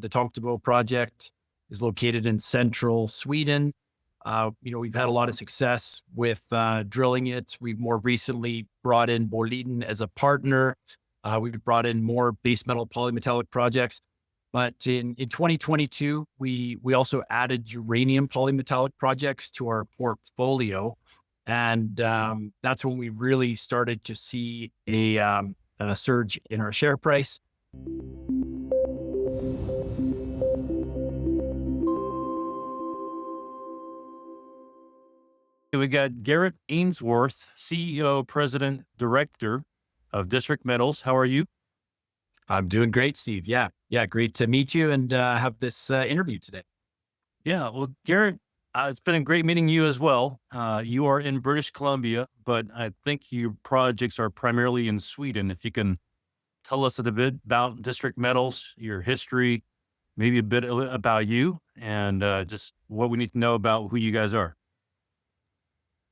The Tom Debo project is located in central Sweden. We've had a lot of success with drilling it. We've more recently brought in Boliden as a partner. We've brought in more base metal polymetallic projects. But in 2022, we also added uranium polymetallic projects to our portfolio. And that's when we really started to see a surge in our share price. We got Garrett Ainsworth, CEO, President, Director of District Metals. How are you? I'm doing great, Steve. Yeah, great to meet you and have this interview today. Yeah, well, Garrett, it's been a great meeting you as well. You are in British Columbia, but I think your projects are primarily in Sweden. If you can tell us a bit about District Metals, your history, maybe a bit about you, and just what we need to know about who you guys are.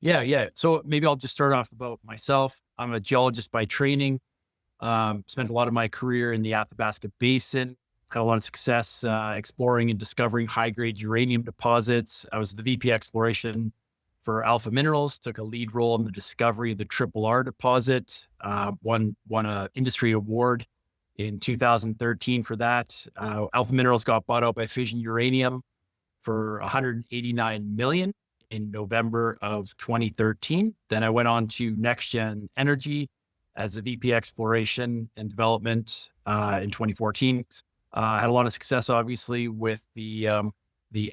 Yeah. So maybe I'll just start off about myself. I'm a geologist by training. Spent a lot of my career in the Athabasca Basin. Had a lot of success exploring and discovering high-grade uranium deposits. I was the VP Exploration for Alpha Minerals. Took a lead role in the discovery of the Triple R deposit. Won an industry award in 2013 for that. Alpha Minerals got bought out by Fission Uranium for $189 million. In November of 2013. Then I went on to NextGen Energy as a VP Exploration and Development in 2014. Had a lot of success, obviously, with the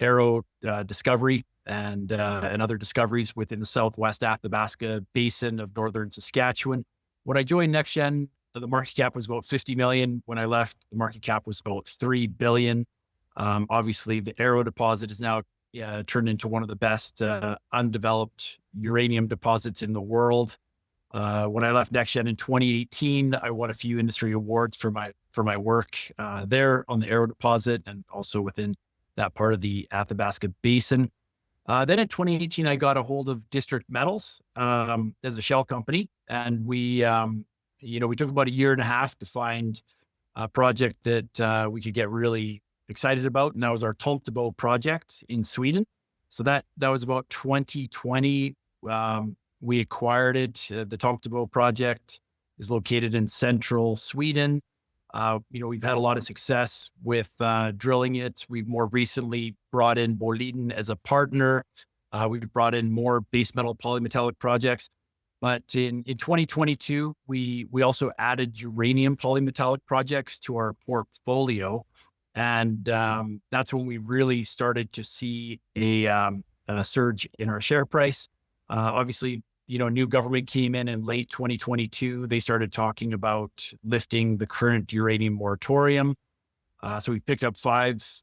Arrow discovery and other discoveries within the Southwest Athabasca Basin of northern Saskatchewan. When I joined NextGen, the market cap was about 50 million. When I left, the market cap was about 3 billion. Obviously, the Arrow deposit is now turned into one of the best undeveloped uranium deposits in the world. When I left NextGen in 2018, I won a few industry awards for my work there on the Arrow deposit and also within that part of the Athabasca Basin. Then in 2018, I got a hold of District Metals as a shell company, and we took about a year and a half to find a project that we could get really excited about, and that was our Tom Debo project in Sweden. So that was about 2020. We acquired it. The Tom Debo project is located in central Sweden. We've had a lot of success with drilling it. We've more recently brought in Boliden as a partner. We've brought in more base metal polymetallic projects. But in 2022, we also added uranium polymetallic projects to our portfolio. And that's when we really started to see a surge in our share price. Obviously, new government came in late 2022. They started talking about lifting the current uranium moratorium. So we picked up 5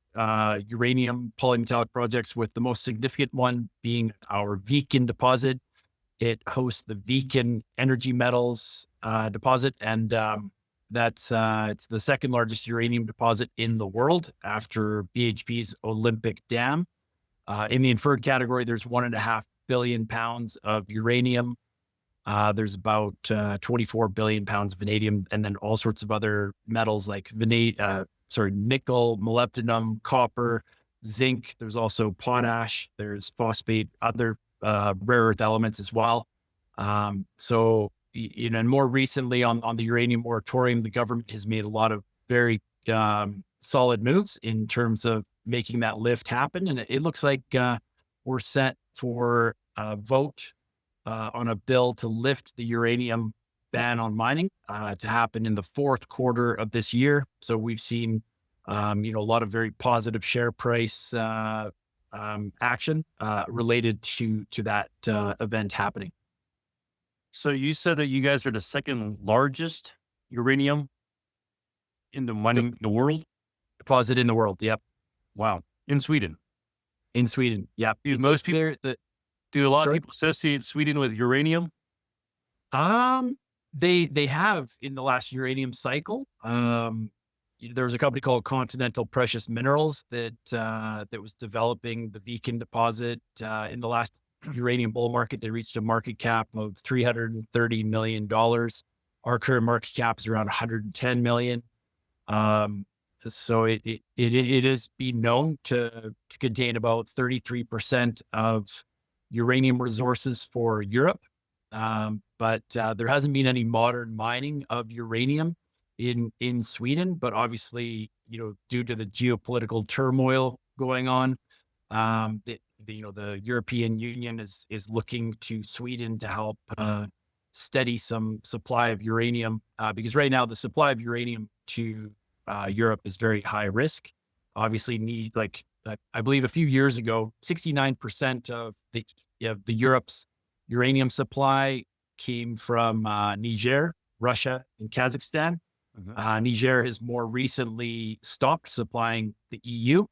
uranium polymetallic projects, with the most significant one being our Viken deposit. It hosts the Viken Energy Metals deposit, and it's the second largest uranium deposit in the world after BHP's Olympic Dam. In the inferred category, there's 1.5 billion pounds of uranium. There's about 24 billion pounds of vanadium, and then all sorts of other metals like nickel, molybdenum, copper, zinc. There's also potash. There's phosphate, other rare earth elements as well. And more recently on the uranium moratorium, the government has made a lot of very solid moves in terms of making that lift happen. And it looks like we're set for a vote on a bill to lift the uranium ban on mining to happen in the fourth quarter of this year. So we've seen, a lot of very positive share price action related to that event happening. So you said that you guys are the second largest uranium in the mining in the world? Deposit in the world, yep. Wow. In Sweden? In Sweden, yep. Do most people, do a lot of people associate Sweden with uranium? They have in the last uranium cycle. There was a company called Continental Precious Minerals that was developing the Viken deposit. In the last uranium bull market, they reached a market cap of $330 million. Our current market cap is around $110 million. So it is being known to contain about 33% of uranium resources for Europe. But there hasn't been any modern mining of uranium in Sweden. But obviously, due to the geopolitical turmoil going on, the European Union is looking to Sweden to help steady some supply of uranium, because right now the supply of uranium to Europe is very high risk. Obviously, I believe a few years ago, 69% of the Europe's uranium supply came from Niger, Russia, and Kazakhstan. Niger has more recently stopped supplying the EU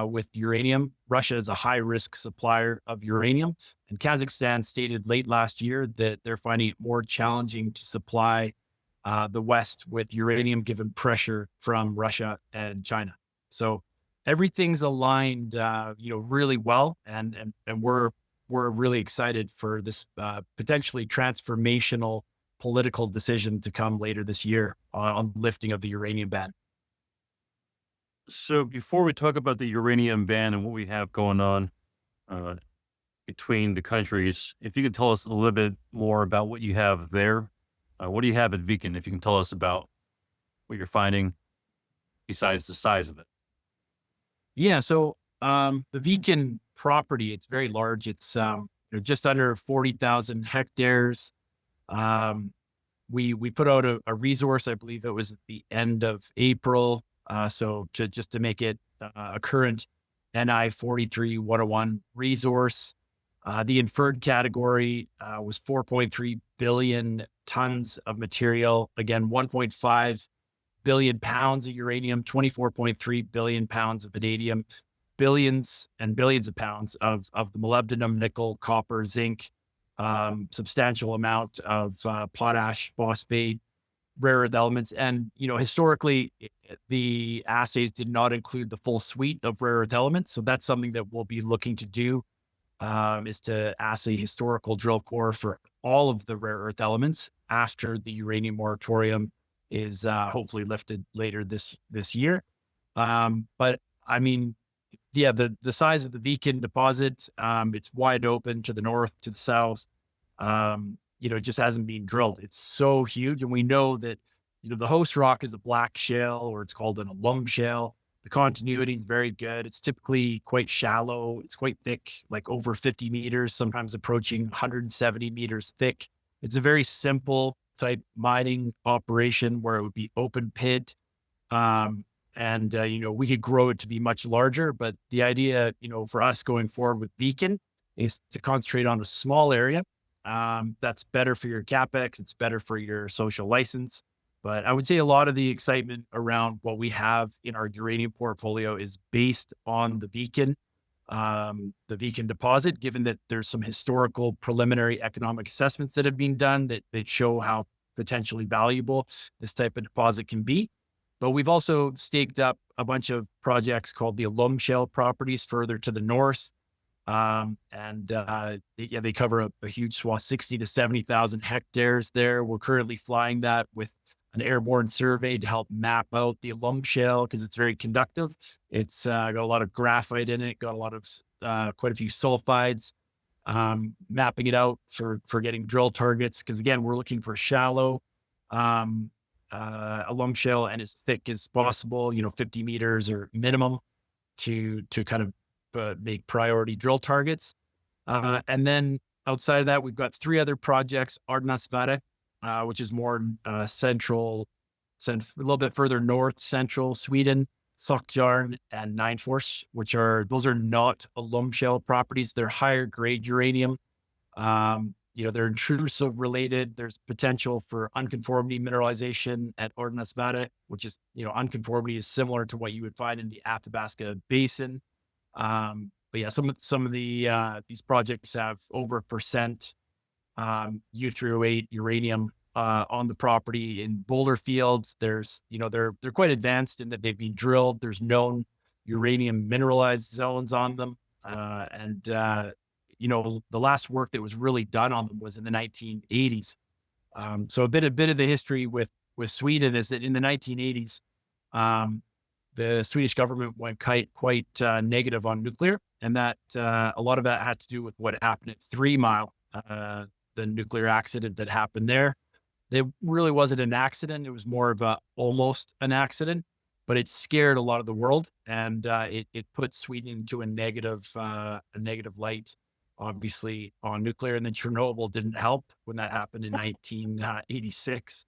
with uranium. Russia is a high-risk supplier of uranium, and Kazakhstan stated late last year that they're finding it more challenging to supply the West with uranium given pressure from Russia and China. So everything's aligned, really well, and we're really excited for this potentially transformational political decision to come later this year on lifting of the uranium ban. So before we talk about the uranium ban and what we have going on uh, between the countries, if you could tell us a little bit more about what you have there. What do you have at Viken? If you can tell us about what you're finding besides the size of it. Yeah, so the Viken property, it's very large. It's just under 40,000 hectares. We put out a resource, I believe it was at the end of April. So just to make it a current NI 43-101 resource. The inferred category was 4.3 billion tons of material. Again, 1.5 billion pounds of uranium, 24.3 billion pounds of vanadium, billions and billions of pounds of the molybdenum, nickel, copper, zinc, substantial amount of potash, phosphate, rare earth elements. And, historically, the assays did not include the full suite of rare earth elements. So that's something that we'll be looking to do, is to assay historical drill core for all of the rare earth elements after the uranium moratorium is hopefully lifted later this year. But I mean, yeah, the size of the Viken deposit, it's wide open to the north, to the south. It just hasn't been drilled. It's so huge. And we know that, the host rock is a black shale, or it's called an alum shale. The continuity is very good. It's typically quite shallow. It's quite thick, like over 50 meters, sometimes approaching 170 meters thick. It's a very simple type mining operation where it would be open pit. We could grow it to be much larger, but the idea, for us going forward with Viken is to concentrate on a small area. That's better for your CapEx. It's better for your social license. But I would say a lot of the excitement around what we have in our uranium portfolio is based on the Viken deposit, given that there's some historical preliminary economic assessments that have been done that show how potentially valuable this type of deposit can be. But we've also staked up a bunch of projects called the alum shale properties further to the north. They cover a huge swath, 60 to 70,000 hectares there. We're currently flying that with an airborne survey to help map out the alum shale because it's very conductive. It's got a lot of graphite in it, got a lot of quite a few sulfides. Mapping it out for getting drill targets because again, we're looking for shallow alum shale and as thick as possible, 50 meters or minimum to kind of make priority drill targets. And then outside of that, we've got three other projects: Ardnasvarre, which is more central, a little bit further north central Sweden; Sockjarn and Ninefors, those are not alum shale properties. They're higher grade uranium. They're intrusive related. There's potential for unconformity mineralization at Ardnasvarre, which is, unconformity is similar to what you would find in the Athabasca Basin. But yeah, some of these projects have over percent U3O8 uranium on the property. In boulder fields, there's, they're quite advanced in that they've been drilled. There's known uranium mineralized zones on them. The last work that was really done on them was in the 1980s. So a bit of the history with Sweden is that in the 1980s, the Swedish government went quite negative on nuclear, and that a lot of that had to do with what happened at 3 Mile, the nuclear accident that happened there. It really wasn't an accident; it was more of almost an accident, but it scared a lot of the world, and it put Sweden into a negative light, obviously on nuclear. And then Chernobyl didn't help when that happened in 1986.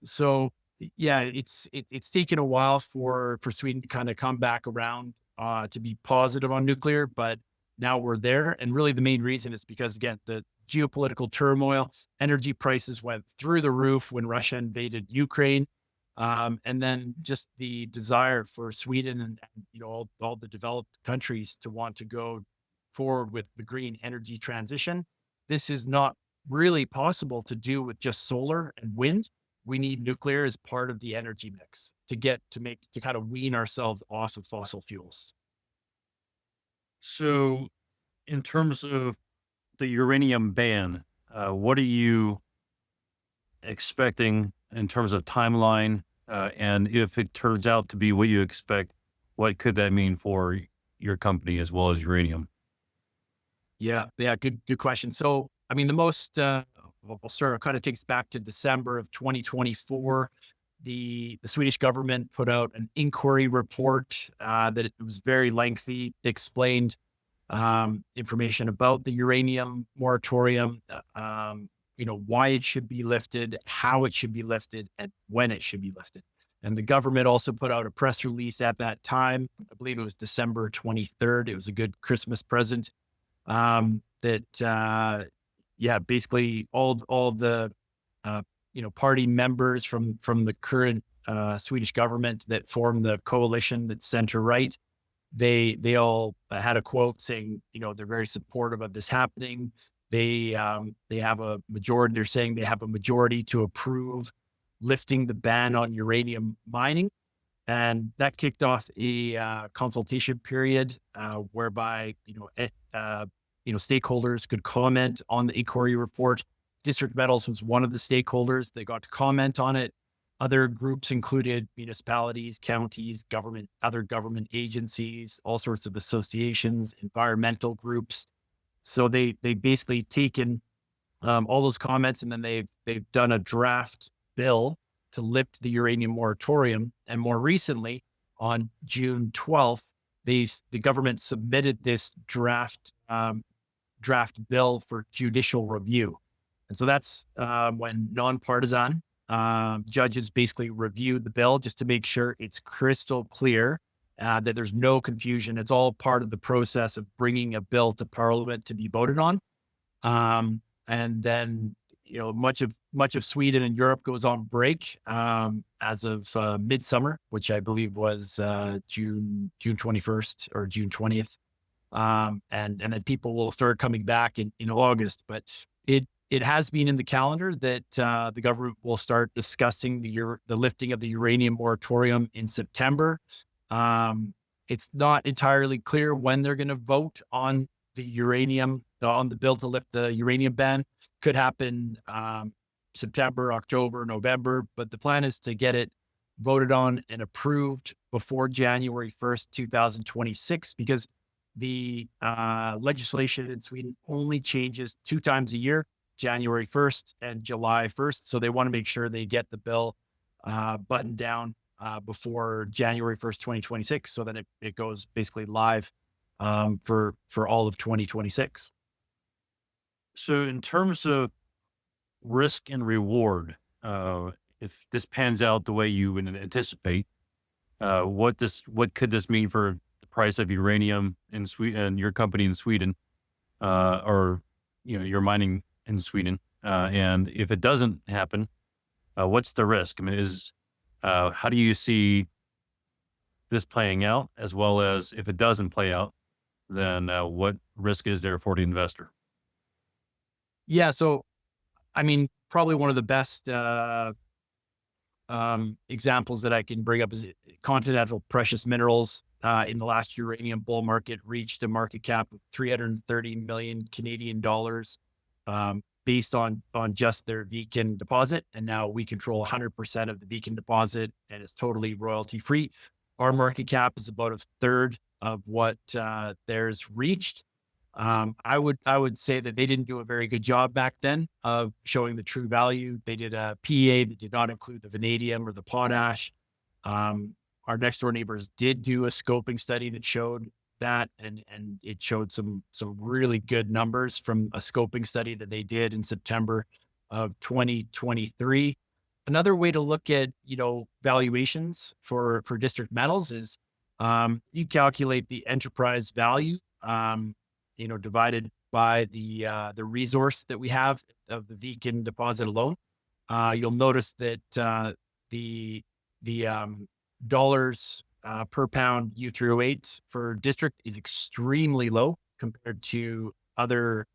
So yeah, it's taken a while for Sweden to kind of come back around to be positive on nuclear, but now we're there. And really the main reason is because, again, the geopolitical turmoil, energy prices went through the roof when Russia invaded Ukraine. And then just the desire for Sweden and all the developed countries to want to go forward with the green energy transition. This is not really possible to do with just solar and wind. We need nuclear as part of the energy mix to kind of wean ourselves off of fossil fuels. So, in terms of the uranium ban, what are you expecting in terms of timeline? And if it turns out to be what you expect, what could that mean for your company as well as uranium? Yeah, good question. So, I mean, the most we'll start. It kind of takes back to December of 2024. The Swedish government put out an inquiry report that it was very lengthy, explained information about the uranium moratorium, why it should be lifted, how it should be lifted, and when it should be lifted. And the government also put out a press release at that time. I believe it was December 23rd. It was a good Christmas present. Basically all the party members from the current Swedish government that form the coalition that's center right, they all had a quote saying, they're very supportive of this happening. They have a majority. They're saying they have a majority to approve lifting the ban on uranium mining, and that kicked off a consultation period whereby stakeholders could comment on the inquiry report. District Metals was one of the stakeholders. They got to comment on it. Other groups included municipalities, counties, other government agencies, all sorts of associations, environmental groups. So they basically taken all those comments, and then they've done a draft bill to lift the uranium moratorium. And more recently, on June 12th, the government submitted this draft bill for judicial review. And so that's when nonpartisan judges basically reviewed the bill just to make sure it's crystal clear that there's no confusion. It's all part of the process of bringing a bill to Parliament to be voted on. And then, much of Sweden and Europe goes on break as of midsummer, which I believe was June 21st or June 20th. And then people will start coming back in August. But it has been in the calendar that the government will start discussing the lifting of the uranium moratorium in September. It's not entirely clear when they're going to vote on the bill to lift the uranium ban. Could happen September, October, November, but the plan is to get it voted on and approved before January 1st, 2026, because the legislation in Sweden only changes 2 times a year, January 1st and July 1st. So they want to make sure they get the bill buttoned down before January 1st, 2026, so that it goes basically live for all of 2026. So, in terms of risk and reward, if this pans out the way you would anticipate, what could this mean for the price of uranium in Sweden and your company in Sweden, or your mining in Sweden? And if it doesn't happen, what's the risk? I mean, how do you see this playing out, as well as if it doesn't play out, then what risk is there for the investor? Yeah. So, I mean, probably one of the best examples that I can bring up is Continental Precious Minerals. In the last uranium bull market, reached a market cap of 330 million Canadian dollars. based on just their Viken deposit. And now we control 100% of the Viken deposit, and it's totally royalty free. Our market cap is about a third of what theirs reached. I would say that they didn't do a very good job back then of showing the true value. They did a PEA that did not include the vanadium or the potash. Our next door neighbors did do a scoping study that showed that, and it showed some really good numbers from a scoping study that they did in September of 2023. Another way to look at, valuations for district metals is you calculate the enterprise value, divided by the resource that we have of the Viken deposit alone. You'll notice that the dollars per pound U3O8 for district is extremely low compared to other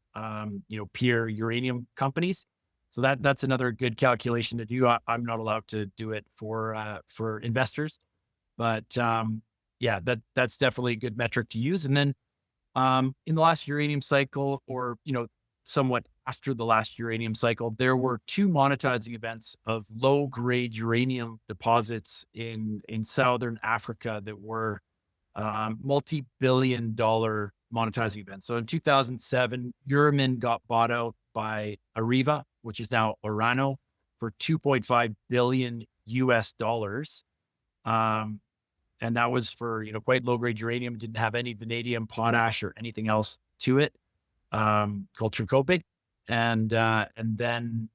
peer uranium companies. So that's another good calculation to do. I'm not allowed to do it for investors, but that's definitely a good metric to use. And then in the last uranium cycle, or somewhat after the last uranium cycle, there were two monetizing events of low-grade uranium deposits in Southern Africa that were multi-billion-dollar monetizing events. So in 2007, Uranium got bought out by Areva, which is now Orano, for $2.5 billion US. And that was for, quite low-grade uranium, didn't have any vanadium, potash, or anything else to it, called Tricopic. And then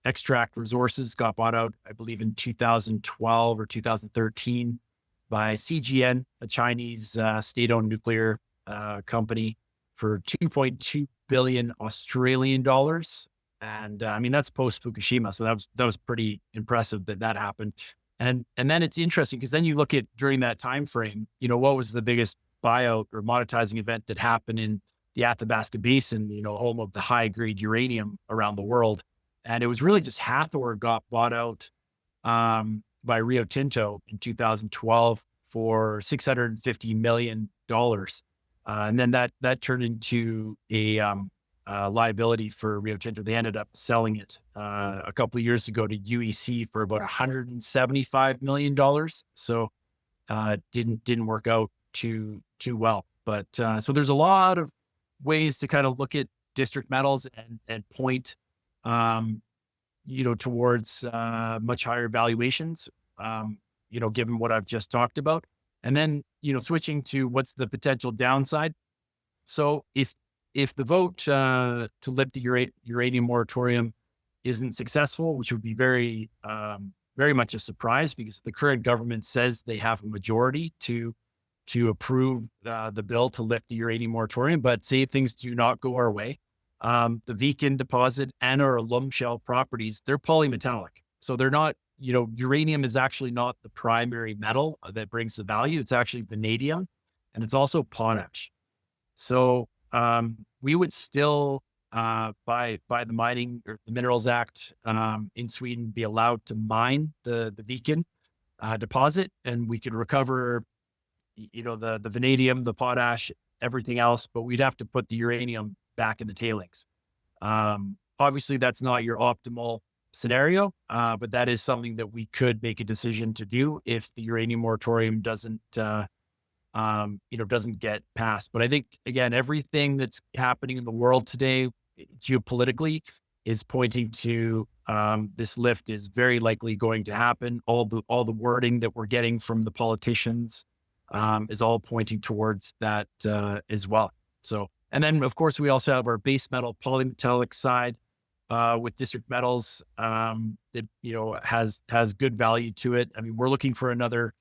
Extract Resources got bought out, I believe, in 2012 or 2013 by CGN, a Chinese state-owned nuclear company, for 2.2 billion Australian dollars. And that's post Fukushima, so that was pretty impressive that happened. And then it's interesting because then you look at during that time frame, what was the biggest buyout or monetizing event that happened in the Athabasca Basin, home of the high grade uranium around the world. And it was really just Hathor got bought out by Rio Tinto in 2012 for $650 million. And then that turned into a liability for Rio Tinto. They ended up selling it a couple of years ago to UEC for about $175 million. So didn't work out too well. But so there's a lot of ways to kind of look at district metals and point, towards much higher valuations, given what I've just talked about. And then, switching to what's the potential downside. So if the vote to lift the uranium moratorium isn't successful, which would be very much a surprise because the current government says they have a majority to approve the bill to lift the uranium moratorium, but say things do not go our way, the Viken deposit and our alum shell properties, they're polymetallic. So they're not, uranium is actually not the primary metal that brings the value. It's actually vanadium, and it's also potash. So we would still, by the Mining or the Minerals Act in Sweden, be allowed to mine the Viken deposit, and we could recover, the vanadium, the potash, everything else, but we'd have to put the uranium back in the tailings. Obviously, that's not your optimal scenario, but that is something that we could make a decision to do if the uranium moratorium doesn't get passed. But I think, again, everything that's happening in the world today, geopolitically, is pointing to this lift is very likely going to happen. All the wording that we're getting from the politicians is all pointing towards that as well. So, and then of course we also have our base metal polymetallic side with district metals that has good value to it. I mean, we're looking for another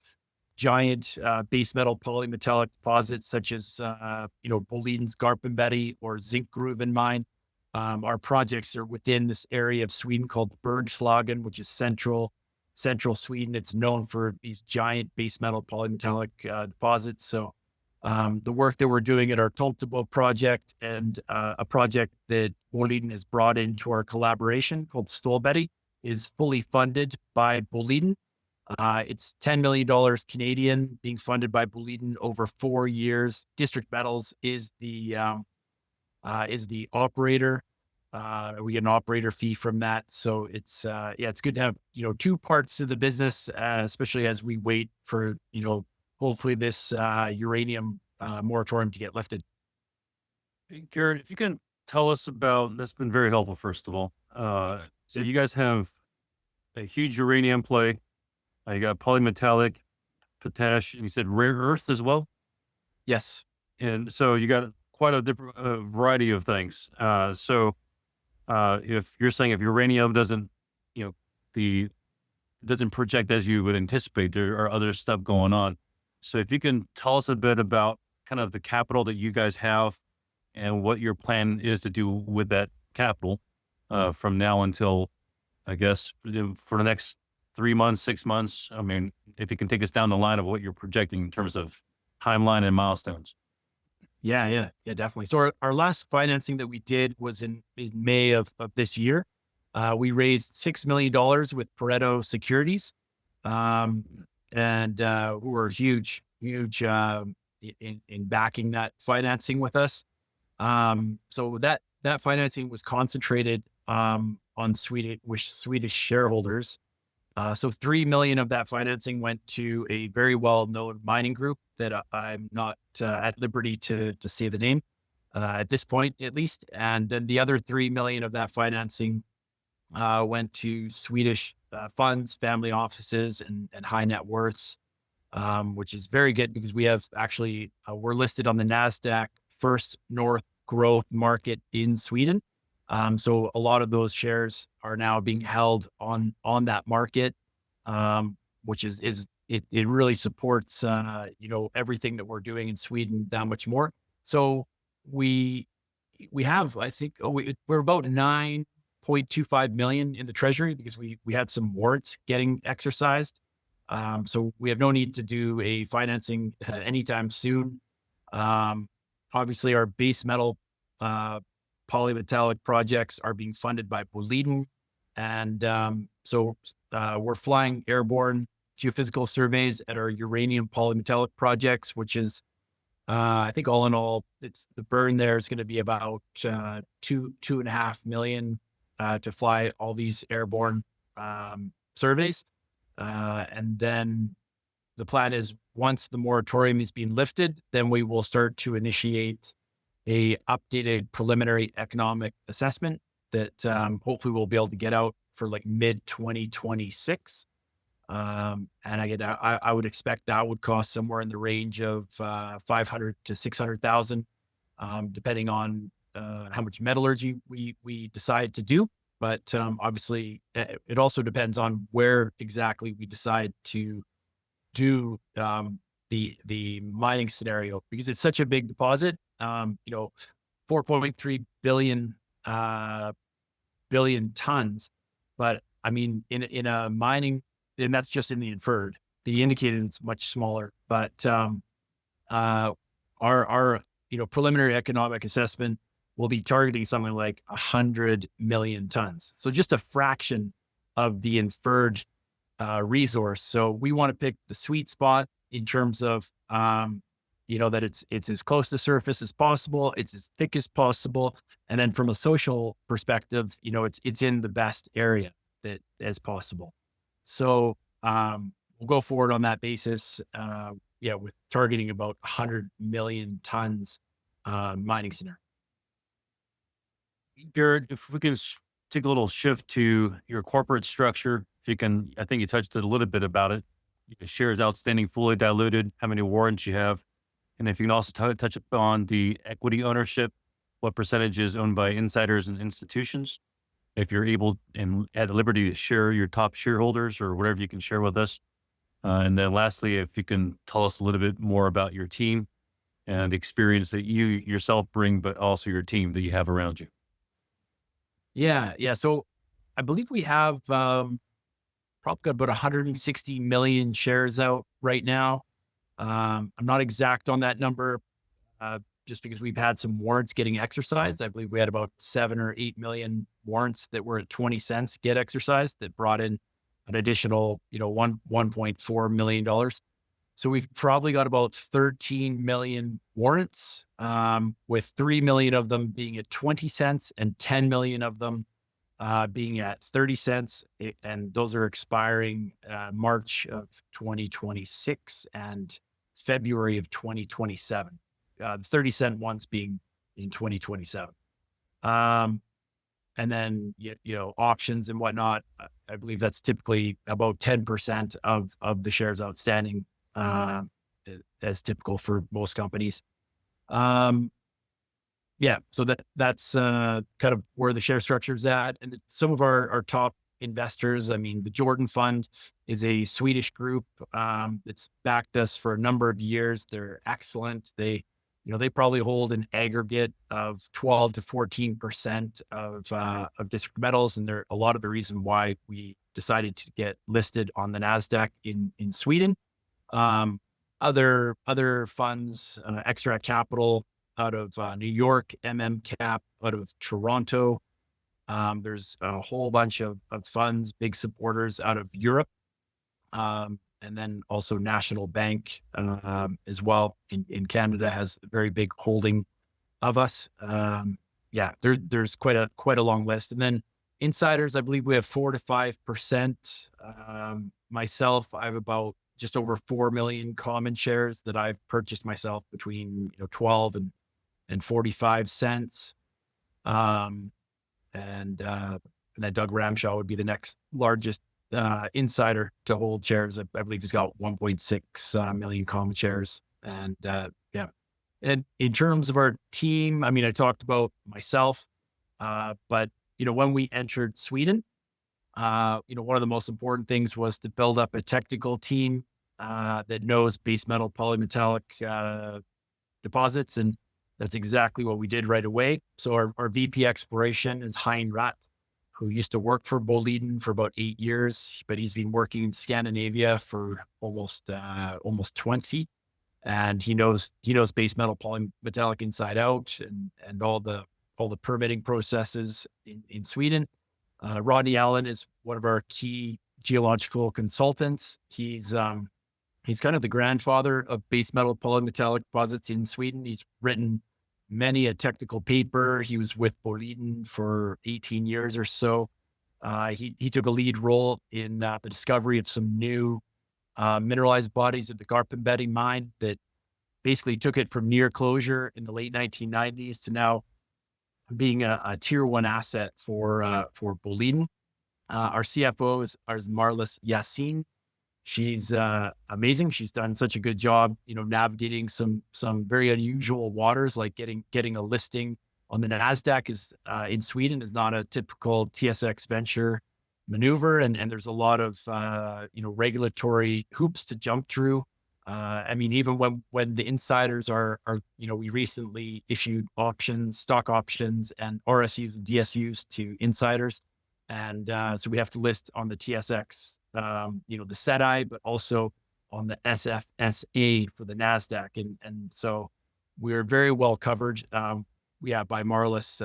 giant base metal polymetallic deposits such as Boliden's Garpenberg or Zinkgruvan mine. Our projects are within this area of Sweden called Bergslagen, which is central Sweden. It's known for these giant base metal polymetallic deposits. So the work that we're doing at our Tom Debo project and a project that Boliden has brought into our collaboration called Stollberg is fully funded by Boliden. It's $10 million Canadian being funded by Boliden over 4 years. District Metals is the operator. We get an operator fee from that. So it's, it's good to have, two parts to the business, especially as we wait for, hopefully this uranium moratorium to get lifted. Hey, Garrett, if you can tell us about, that's been very helpful, first of all. So you guys have a huge uranium play. You got polymetallic, potash, and you said rare earth as well. Yes. And so you got quite a different variety of things. If you're saying if uranium doesn't, you know, the doesn't project as you would anticipate, there are other stuff going on. So if you can tell us a bit about kind of the capital that you guys have and what your plan is to do with that capital from now until, I guess, for the next 3 months, 6 months. I mean, if you can take us down the line of what you're projecting in terms of timeline and milestones. Yeah, definitely. So our last financing that we did was in May of this year. We raised $6 million with Pareto Securities, and who were huge in backing that financing with us. So that financing was concentrated on Swedish shareholders. So 3 million of that financing went to a very well-known mining group that I'm not at liberty to say the name at this point, at least. And then the other 3 million of that financing went to Swedish funds, family offices, and high net worths, which is very good because we have actually we're listed on the NASDAQ First North Growth Market in Sweden. So a lot of those shares are now being held on that market, which it really supports, everything that we're doing in Sweden that much more. So we have, I think, we're about 9.25 million in the treasury because we had some warrants getting exercised. So we have no need to do a financing anytime soon. Obviously our base metal, polymetallic projects are being funded by Boliden. And so we're flying airborne geophysical surveys at our uranium polymetallic projects, which is, I think all in all, it's the burn there is going to be about 2.5 million to fly all these airborne surveys. And then the plan is once the moratorium is being lifted, then we will start to initiate a updated preliminary economic assessment that hopefully we'll be able to get out for like mid 2026. And I would expect that would cost somewhere in the range of 500 to 600,000, depending on how much metallurgy we decide to do. But obviously, it also depends on where exactly we decide to do the mining scenario, because it's such a big deposit. 4.3 billion tons. But I mean, in a mining, and that's just in the inferred. The indicated is much smaller. But our preliminary economic assessment will be targeting something like 100 million tons. So just a fraction of the inferred resource. So we want to pick the sweet spot in terms of that it's as close to surface as possible, it's as thick as possible, and then from a social perspective, it's in the best area that as possible. So we'll go forward on that basis. With targeting about 100 million tons mining center. Garrett, if we can take a little shift to your corporate structure, if you can, I think you touched a little bit about it. Shares outstanding, fully diluted, how many warrants you have. And if you can also touch upon the equity ownership, what percentage is owned by insiders and institutions, if you're able and at liberty to share your top shareholders or whatever you can share with us. And then lastly, if you can tell us a little bit more about your team and the experience that you yourself bring, but also your team that you have around you. Yeah. So I believe we have probably got about 160 million shares out right now. I'm not exact on that number, just because we've had some warrants getting exercised. I believe we had about 7 or 8 million warrants that were at 20 cents get exercised that brought in an additional, $1.4 million. So we've probably got about 13 million warrants, with 3 million of them being at 20 cents and 10 million of them being at 30 cents. And those are expiring March of 2026 and February of 2027. The 30-cent ones being in 2027. And then, options and whatnot, I believe that's typically about 10% of the shares outstanding, as typical for most companies. So that's kind of where the share structure is at. And some of our top investors, I mean, the Jordan Fund is a Swedish group that's backed us for a number of years. They're excellent. They probably hold an aggregate of 12 to 14% of district metals, and they're a lot of the reason why we decided to get listed on the NASDAQ in Sweden. Other funds, Extract Capital out of New York, Cap out of Toronto. There's a whole bunch of funds, big supporters out of Europe. And then also National Bank as well in Canada has a very big holding of us. There's quite a long list. And then insiders, I believe we have 4 to 5%. Myself, I have about just over 4 million common shares that I've purchased myself between 12 and 45 cents. And then Doug Ramshaw would be the next largest insider to hold shares. I believe he's got 1.6 million common shares. And and in terms of our team, I mean, I talked about myself, but when we entered Sweden, one of the most important things was to build up a technical team that knows base metal polymetallic deposits, and that's exactly what we did right away. So our VP exploration is Hein Rat, who used to work for Boliden for about 8 years, but he's been working in Scandinavia for almost 20. And he knows base metal polymetallic inside out and all the permitting processes in Sweden. Rodney Allen is one of our key geological consultants. He's kind of the grandfather of base metal polymetallic deposits in Sweden. He's written many a technical paper. He was with Boliden for 18 years or so. He took a lead role in the discovery of some new mineralized bodies at the Garpenberg mine that basically took it from near closure in the late 1990s to now being a tier 1 asset for Boliden. Our CFO is Marlis Yassin. She's amazing. She's done such a good job, navigating some very unusual waters, like getting a listing on the NASDAQ is in Sweden is not a typical TSX venture maneuver, and there's a lot of regulatory hoops to jump through. I mean, even when the insiders are we recently issued stock options and RSUs and DSUs to insiders. And so we have to list on the TSX, the SEDI, but also on the SFSA for the NASDAQ. And so we're very well covered by Marlis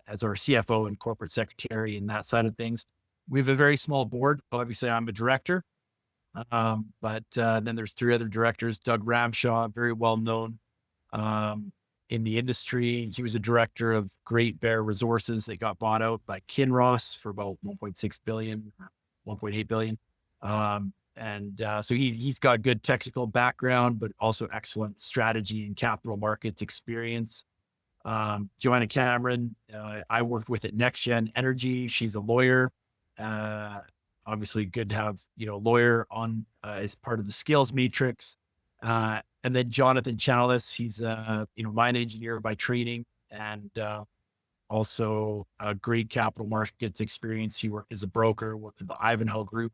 as our CFO and corporate secretary and that side of things. We have a very small board. Obviously, I'm a director, but then there's 3 other directors. Doug Ramshaw, very well known in the industry. He was a director of Great Bear Resources that got bought out by Kinross for about 1.6 billion, 1.8 billion. So he's got good technical background, but also excellent strategy and capital markets experience. Joanna Cameron, I worked with at NextGen Energy. She's a lawyer. Obviously good to have, lawyer on as part of the skills matrix. And then Jonathan Chalice, he's a mine engineer by training, and also a great capital markets experience. He worked as a broker, worked with the Ivanhoe Group.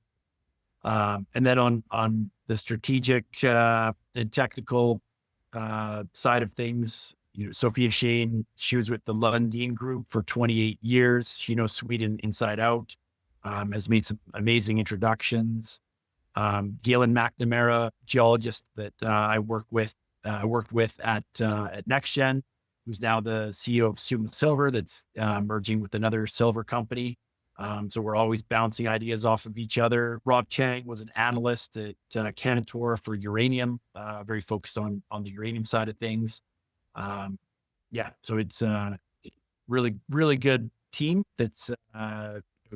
And then on the strategic and technical side of things, Sophia Shane, she was with the Lundin Group for 28 years. She knows Sweden inside out, has made some amazing introductions. Galen McNamara, geologist that I worked with at NextGen, who's now the CEO of Suma Silver, that's merging with another silver company. So we're always bouncing ideas off of each other. Rob Chang was an analyst at Cantor for Uranium, very focused on the uranium side of things. Yeah, so it's really, really good team that's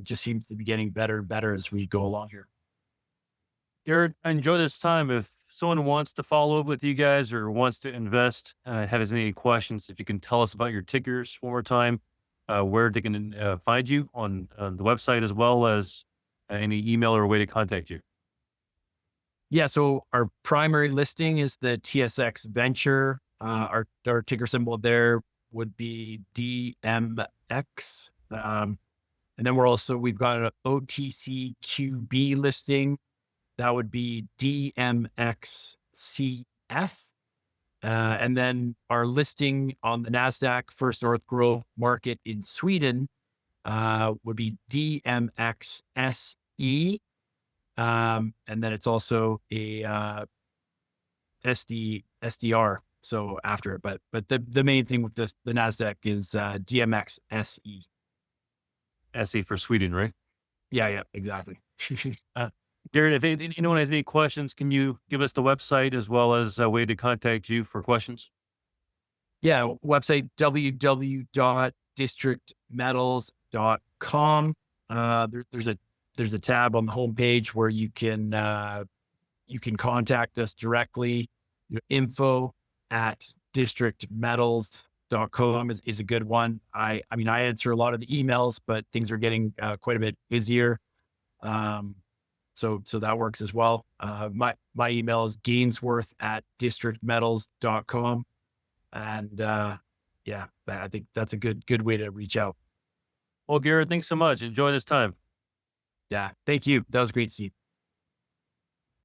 just seems to be getting better and better as we go along here. Garrett, I enjoy this time. If someone wants to follow up with you guys or wants to invest, has any questions, if you can tell us about your tickers one more time, where they can find you on the website, as well as any email or way to contact you. Yeah, so our primary listing is the TSX Venture. Our ticker symbol there would be DMX. And then we've got an OTCQB listing. That would be DMXCF. And then our listing on the NASDAQ First North Growth Market in Sweden would be DMXSE. And then it's also a SDR. So after it, but the main thing with the NASDAQ is DMXSE. SE for Sweden, right? Yeah, exactly. Garrett, if anyone has any questions, can you give us the website as well as a way to contact you for questions? Yeah, website www.districtmetals.com. There's a tab on the homepage where you can contact us directly. info@districtmetals.com is a good one. I mean, I answer a lot of the emails, but things are getting quite a bit busier. So that works as well. My email is gainsworth@districtmetals.com. And yeah, I think that's a good way to reach out. Well, Garrett, thanks so much. Enjoy this time. Yeah. Thank you. That was great, Steve.